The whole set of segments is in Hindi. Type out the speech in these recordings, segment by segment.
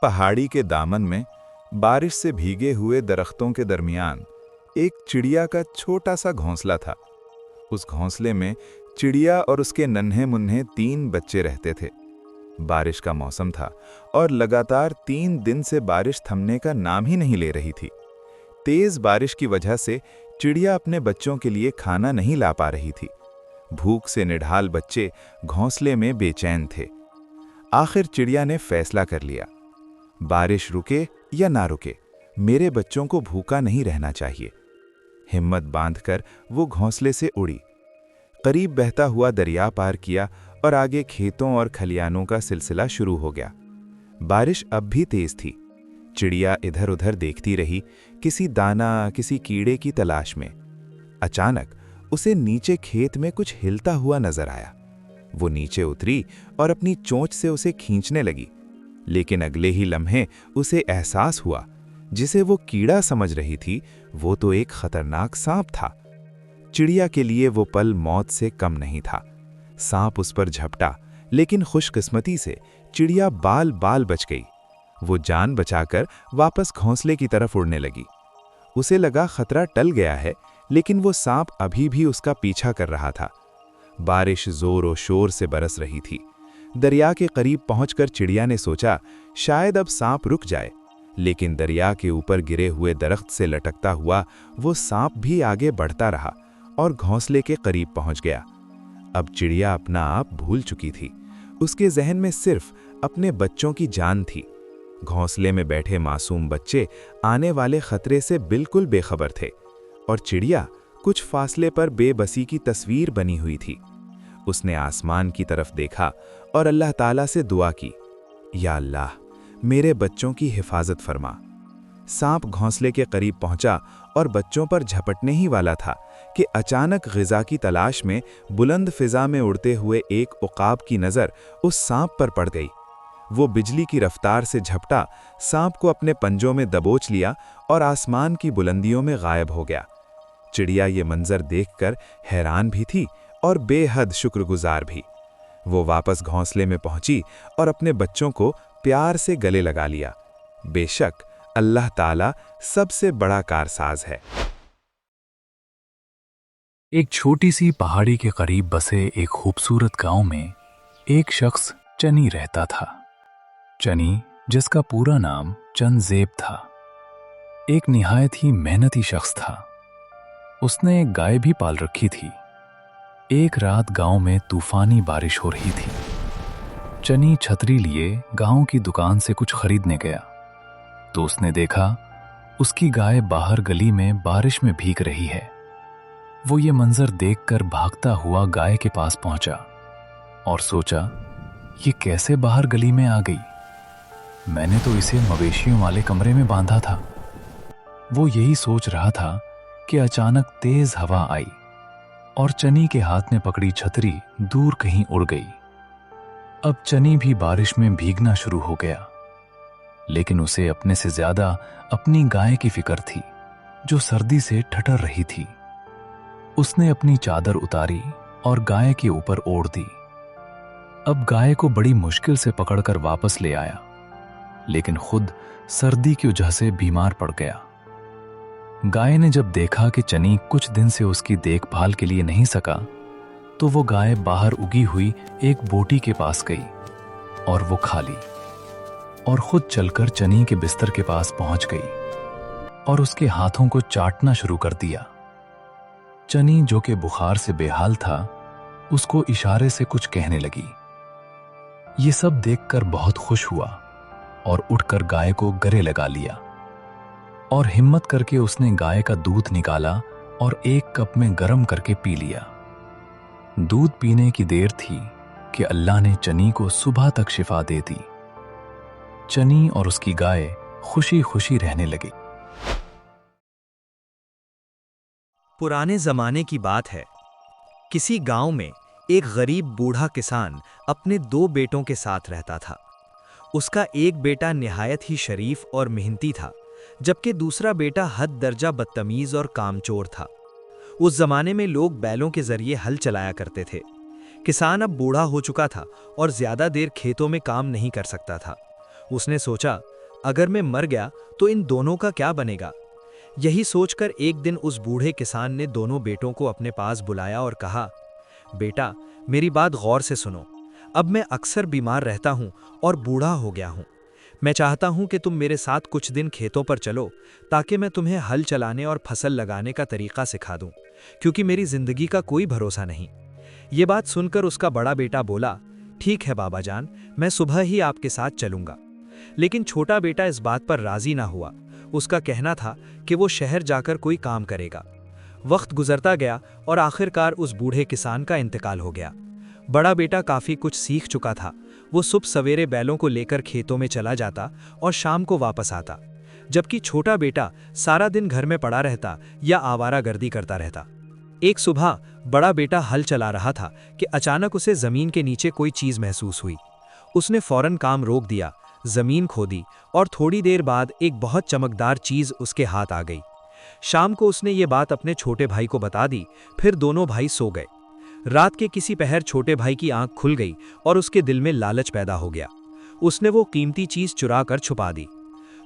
पहाड़ी के दामन में बारिश से भीगे हुए दरख्तों के दरमियान एक चिड़िया का छोटा सा घोंसला था। उस घोंसले में चिड़िया और उसके नन्हे मुन्ने 3 बच्चे रहते थे। बारिश का मौसम था और लगातार 3 दिन से बारिश थमने का नाम ही नहीं ले रही थी। तेज बारिश की वजह से चिड़िया अपने बच्चों के लिए खाना नहीं ला पा रही थी। भूख से निढाल बच्चे घोंसले में बेचैन थे। आखिर चिड़िया ने फैसला कर लिया, बारिश रुके या ना रुके, मेरे बच्चों को भूखा नहीं रहना चाहिए। हिम्मत बांधकर वो घोंसले से उड़ी, करीब बहता हुआ दरिया पार किया और आगे खेतों और खलियानों का सिलसिला शुरू हो गया। बारिश अब भी तेज थी। चिड़िया इधर उधर देखती रही, किसी दाना, किसी कीड़े की तलाश में। अचानक उसे नीचे खेत में कुछ हिलता हुआ नजर आया। वो नीचे उतरी और अपनी चोंच से उसे खींचने लगी, लेकिन अगले ही लम्हे उसे एहसास हुआ, जिसे वो कीड़ा समझ रही थी, वो तो एक खतरनाक सांप था। चिड़िया के लिए वो पल मौत से कम नहीं था। सांप उस पर झपटा, लेकिन खुशकिस्मती से चिड़िया बाल बाल बच गई। वो जान बचाकर वापस घोंसले की तरफ उड़ने लगी। उसे लगा खतरा टल गया है, लेकिन वो सांप अभी भी उसका पीछा कर रहा था। बारिश जोर और शोर से बरस रही थी। दरिया के करीब पहुंचकर चिड़िया ने सोचा, शायद अब सांप रुक जाए, लेकिन दरिया के ऊपर गिरे हुए दरख्त से लटकता हुआ वो सांप भी आगे बढ़ता रहा और घोंसले के करीब पहुंच गया। अब चिड़िया अपना आप भूल चुकी थी। उसके जहन में सिर्फ अपने बच्चों की जान थी। घोंसले में बैठे मासूम बच्चे आने वाले खतरे से बिल्कुल बेखबर थे और चिड़िया कुछ फासले पर बेबसी की तस्वीर बनी हुई थी। उसने आसमान की तरफ देखा और अल्लाह ताला से दुआ की, या अल्लाह, मेरे बच्चों की हिफाजत फरमा। सांप घोंसले के करीब पहुंचा और बच्चों पर झपटने ही वाला था कि अचानक ग़िज़ा की तलाश में बुलंद फिजा में उड़ते हुए एक उकाब की नज़र उस सांप पर पड़ गई। वो बिजली की रफ्तार से झपटा, सांप को अपने पंजों में दबोच लिया और आसमान की बुलंदियों में गायब हो गया। चिड़िया ये मंजर देखकर हैरान भी थी और बेहद शुक्रगुजार भी। वो वापस घोंसले में पहुंची और अपने बच्चों को प्यार से गले लगा लिया। बेशक अल्लाह ताला सबसे बड़ा कारसाज है। एक छोटी सी पहाड़ी के करीब बसे एक खूबसूरत गांव में एक शख्स चनी रहता था। चनी, जिसका पूरा नाम चंदजेब था, एक निहायत ही मेहनती शख्स था। उसने एक गाय भी पाल रखी थी। एक रात गांव में तूफानी बारिश हो रही थी। चनी छतरी लिए गांव की दुकान से कुछ खरीदने गया तो उसने देखा उसकी गाय बाहर गली में बारिश में भीग रही है। वो ये मंजर देखकर भागता हुआ गाय के पास पहुंचा और सोचा, ये कैसे बाहर गली में आ गई? मैंने तो इसे मवेशियों वाले कमरे में बांधा था। वो यही सोच रहा था कि अचानक तेज हवा आई और चनी के हाथ में पकड़ी छतरी दूर कहीं उड़ गई। अब चनी भी बारिश में भीगना शुरू हो गया, लेकिन उसे अपने से ज्यादा अपनी गाय की फिक्र थी, जो सर्दी से ठठर रही थी। उसने अपनी चादर उतारी और गाय के ऊपर ओढ़ दी। अब गाय को बड़ी मुश्किल से पकड़कर वापस ले आया, लेकिन खुद सर्दी की वजह से बीमार पड़ गया। गाय ने जब देखा कि चनी कुछ दिन से उसकी देखभाल के लिए नहीं सका, तो वो गाय बाहर उगी हुई एक बोटी के पास गई और वो खा ली और खुद चलकर चनी के बिस्तर के पास पहुंच गई और उसके हाथों को चाटना शुरू कर दिया। चनी, जो कि बुखार से बेहाल था, उसको इशारे से कुछ कहने लगी। ये सब देखकर बहुत खुश हुआ और उठकर गाय को गले लगा लिया और हिम्मत करके उसने गाय का दूध निकाला और एक कप में गर्म करके पी लिया। दूध पीने की देर थी कि अल्लाह ने चनी को सुबह तक शिफा दे दी। चनी और उसकी गाय खुशी खुशी रहने लगी। पुराने जमाने की बात है। किसी गांव में एक गरीब बूढ़ा किसान अपने 2 बेटों के साथ रहता था। उसका एक बेटा निहायत ही शरीफ और मेहनती था, जबकि दूसरा बेटा हद दर्जा बदतमीज और कामचोर था। उस जमाने में लोग बैलों के जरिए हल चलाया करते थे। किसान अब बूढ़ा हो चुका था और ज्यादा देर खेतों में काम नहीं कर सकता था। उसने सोचा, अगर मैं मर गया तो इन दोनों का क्या बनेगा। यही सोचकर एक दिन उस बूढ़े किसान ने दोनों बेटों को अपने पास बुलाया और कहा, बेटा, मेरी बात गौर से सुनो। अब मैं अक्सर बीमार रहता हूँ और बूढ़ा हो गया हूँ। मैं चाहता हूँ कि तुम मेरे साथ कुछ दिन खेतों पर चलो, ताकि मैं तुम्हें हल चलाने और फसल लगाने का तरीका सिखा दूँ, क्योंकि मेरी जिंदगी का कोई भरोसा नहीं। ये बात सुनकर उसका बड़ा बेटा बोला, ठीक है बाबा जान, मैं सुबह ही आपके साथ चलूंगा। लेकिन छोटा बेटा इस बात पर राजी ना हुआ। उसका कहना था कि वो शहर जाकर कोई काम करेगा। वक्त गुजरता गया और आखिरकार उस बूढ़े किसान का इंतकाल हो गया। बड़ा बेटा काफी कुछ सीख चुका था। वो सुबह सवेरे बैलों को लेकर खेतों में चला जाता और शाम को वापस आता, जबकि छोटा बेटा सारा दिन घर में पड़ा रहता या आवारागर्दी करता रहता। एक सुबह बड़ा बेटा हल चला रहा था कि अचानक उसे जमीन के नीचे कोई चीज महसूस हुई। उसने फौरन काम रोक दिया, जमीन खोदी और थोड़ी देर बाद एक बहुत चमकदार चीज उसके हाथ आ गई। शाम को उसने ये बात अपने छोटे भाई को बता दी। फिर दोनों भाई सो गए। रात के किसी पहर छोटे भाई की आंख खुल गई और उसके दिल में लालच पैदा हो गया। उसने वो कीमती चीज चुरा कर छुपा दी।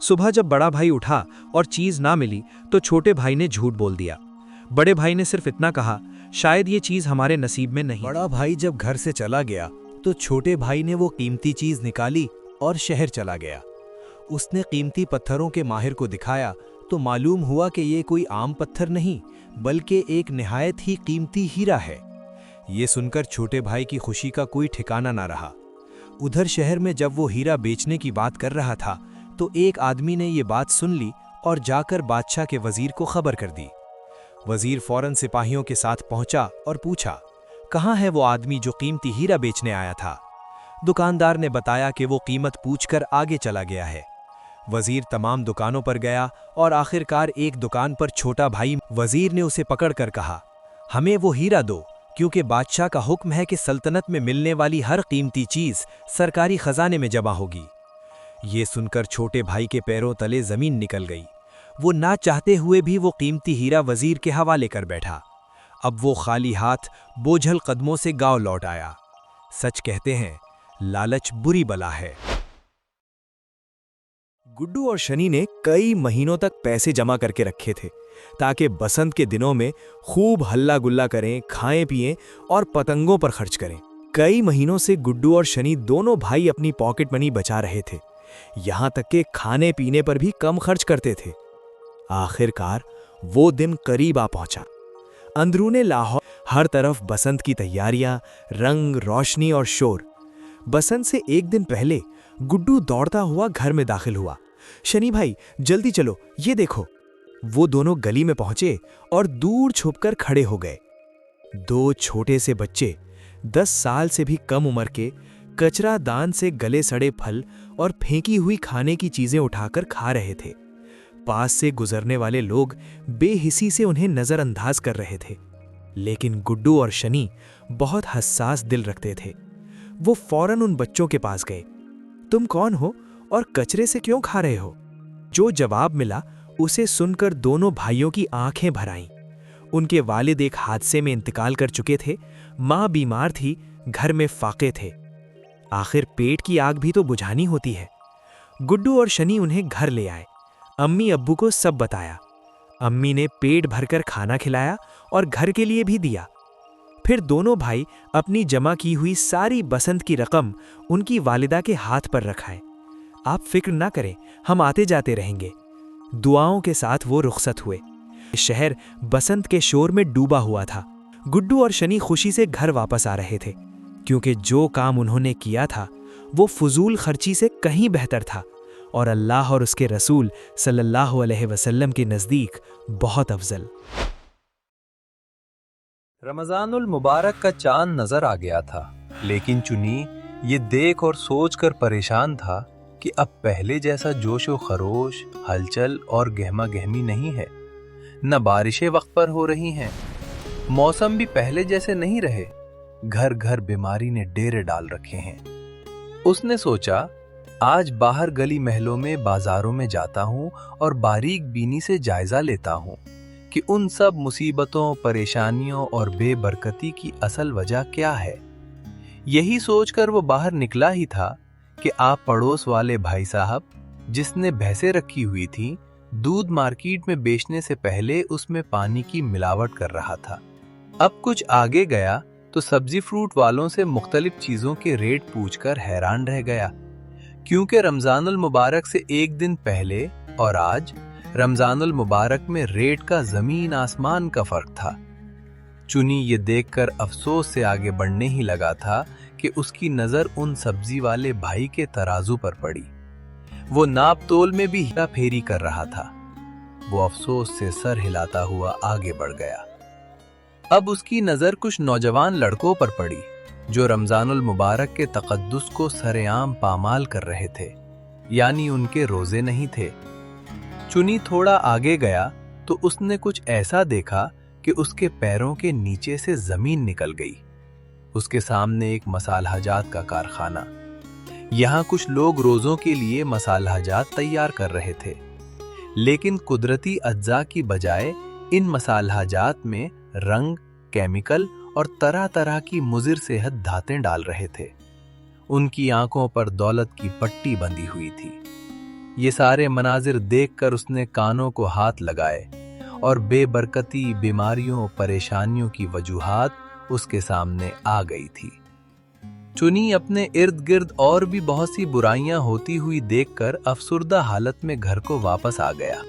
सुबह जब बड़ा भाई उठा और चीज ना मिली तो छोटे भाई ने झूठ बोल दिया। बड़े भाई ने सिर्फ इतना कहा, शायद ये चीज हमारे नसीब में नहीं। बड़ा भाई जब घर से चला गया तो छोटे भाई ने वो कीमती चीज निकाली और शहर चला गया। उसने कीमती पत्थरों के माहिर को दिखाया तो मालूम हुआ कि ये कोई आम पत्थर नहीं, बल्कि एक निहायत ही कीमती हीरा है। ये सुनकर छोटे भाई की खुशी का कोई ठिकाना ना रहा। उधर शहर में जब वो हीरा बेचने की बात कर रहा था तो एक आदमी ने ये बात सुन ली और जाकर बादशाह के वजीर को खबर कर दी। वजीर फौरन सिपाहियों के साथ पहुंचा और पूछा, कहाँ है वो आदमी जो कीमती हीरा बेचने आया था। दुकानदार ने बताया कि वो कीमत पूछकर आगे चला गया है। वजीर तमाम दुकानों पर गया और आखिरकार एक दुकान पर छोटा भाई वजीर ने उसे पकड़कर कहा, हमें वो हीरा दो, क्योंकि बादशाह का हुक्म है कि सल्तनत में मिलने वाली हर कीमती चीज सरकारी खजाने में जमा होगी। ये सुनकर छोटे भाई के पैरों तले जमीन निकल गई। वो ना चाहते हुए भी वो कीमती हीरा वजीर के हवाले कर बैठा। अब वो खाली हाथ बोझल कदमों से गांव लौट आया। सच कहते हैं, लालच बुरी बला है। गुड्डू और शनि ने कई महीनों तक पैसे जमा करके रखे थे ताकि बसंत के दिनों में खूब हल्ला गुल्ला करें, खाएं पिएं और पतंगों पर खर्च करें। कई महीनों से गुड्डू और शनि दोनों भाई अपनी पॉकेट मनी बचा रहे थे, यहां तक कि खाने पीने पर भी कम खर्च करते थे। आखिरकार वो दिन करीब आ पहुंचा। अंदरूने लाहौर हर तरफ बसंत की तैयारियां, रंग, रोशनी और शोर। बसंत से एक दिन पहले गुड्डू दौड़ता हुआ घर में दाखिल हुआ। शनि भाई, जल्दी चलो, ये देखो। वो दोनों गली में पहुंचे और दूर छुपकर खड़े हो गए। दो छोटे से बच्चे 10 साल से भी कम उम्र के कचरा दान से गले सड़े फल और फेंकी हुई खाने की चीजें उठाकर खा रहे थे। पास से गुजरने वाले लोग बेहिसी से उन्हें नजरअंदाज कर रहे थे, लेकिन गुड्डू और शनि बहुत हसास दिल रखते थे। वो फौरन उन बच्चों के पास गए। तुम कौन हो और कचरे से क्यों खा रहे हो? जो जवाब मिला उसे सुनकर दोनों भाइयों की आंखें भर आईं। उनके वालिद एक हादसे में इंतकाल कर चुके थे, मां बीमार थी, घर में फाके थे। आखिर पेट की आग भी तो बुझानी होती है। गुड्डू और शनि उन्हें घर ले आए। अम्मी अब्बू को सब बताया। अम्मी ने पेट भरकर खाना खिलाया और घर के लिए भी दिया। फिर दोनों भाई अपनी जमा की हुई सारी बसंत की रकम उनकी वालिदा के हाथ पर रखाए। आप फिक्र ना करें, हम आते जाते रहेंगे। दुआओं के साथ वो रुखसत हुए। शहर बसंत के शोर में डूबा हुआ था। गुड्डू और शनि खुशी से घर वापस आ रहे थे, क्योंकि जो काम उन्होंने किया था वो फजूल खर्ची से कहीं बेहतर था और अल्लाह और उसके रसूल सल्लल्लाहु अलैहि वसल्लम के नज़दीक बहुत अफजल। रमज़ानुल मुबारक का चांद नजर आ गया था, लेकिन चुनी ये देख और सोच कर परेशान था कि अब पहले जैसा जोश व खरोश, हलचल और गहमा गहमी नहीं है। न बारिशें वक्त पर हो रही हैं, मौसम भी पहले जैसे नहीं रहे। घर घर बीमारी ने डेरे डाल रखे हैं। उसने सोचा, आज बाहर गली महलों में, बाजारों में जाता हूं और बारीक बीनी से जायजा लेता हूं कि उन सब मुसीबतों, परेशानियों और बेबरकती की असल वजह क्या है। यही सोचकर वो बाहर निकला ही था कि आप पड़ोस वाले भाई साहब जिसने भैंसें रखी हुई थी, दूध मार्केट में बेचने से पहले उसमें पानी की मिलावट कर रहा था। अब कुछ आगे गया तो सब्जी फ्रूट वालों से मुख्तलिफ चीजों के रेट पूछकर हैरान रह गया, क्योंकि रमजानुल मुबारक से एक दिन पहले और आज रमजानुल मुबारक में रेट का जमीन आसमान का फर्क था। चुनी ये देखकर अफसोस से आगे बढ़ने ही लगा था कि उसकी नजर उन सब्जी वाले भाई के तराजू पर पड़ी। वो नाप तोल में भी हेरा फेरी कर रहा था। वो अफसोस से सर हिलाता हुआ आगे बढ़ गया। अब उसकी नजर कुछ नौजवान लड़कों पर पड़ी जो रमजानुल मुबारक के तकद्दुस को सरेआम पामाल कर रहे थे, यानी उनके रोजे नहीं थे। चुनी थोड़ा आगे गया तो उसने कुछ ऐसा देखा कि उसके पैरों के नीचे से जमीन निकल गई। उसके सामने एक मसालहजात का कारखाना। यहाँ कुछ लोग रोजों के लिए मसालहजात तैयार कर रहे थे, लेकिन कुदरती अज्जा की बजाय इन मसालहजात में रंग, केमिकल और तरह तरह की मुजिर सेहत धातें डाल रहे थे। उनकी आंखों पर दौलत की पट्टी बंधी हुई थी। ये सारे मनाजिर देखकर उसने कानों को हाथ लगाए और बेबरकती, बीमारियों, परेशानियों की वजूहात उसके सामने आ गई थी। चुनी अपने इर्द गिर्द और भी बहुत सी बुराइयां होती हुई देखकर अफसुर्दा हालत में घर को वापस आ गया।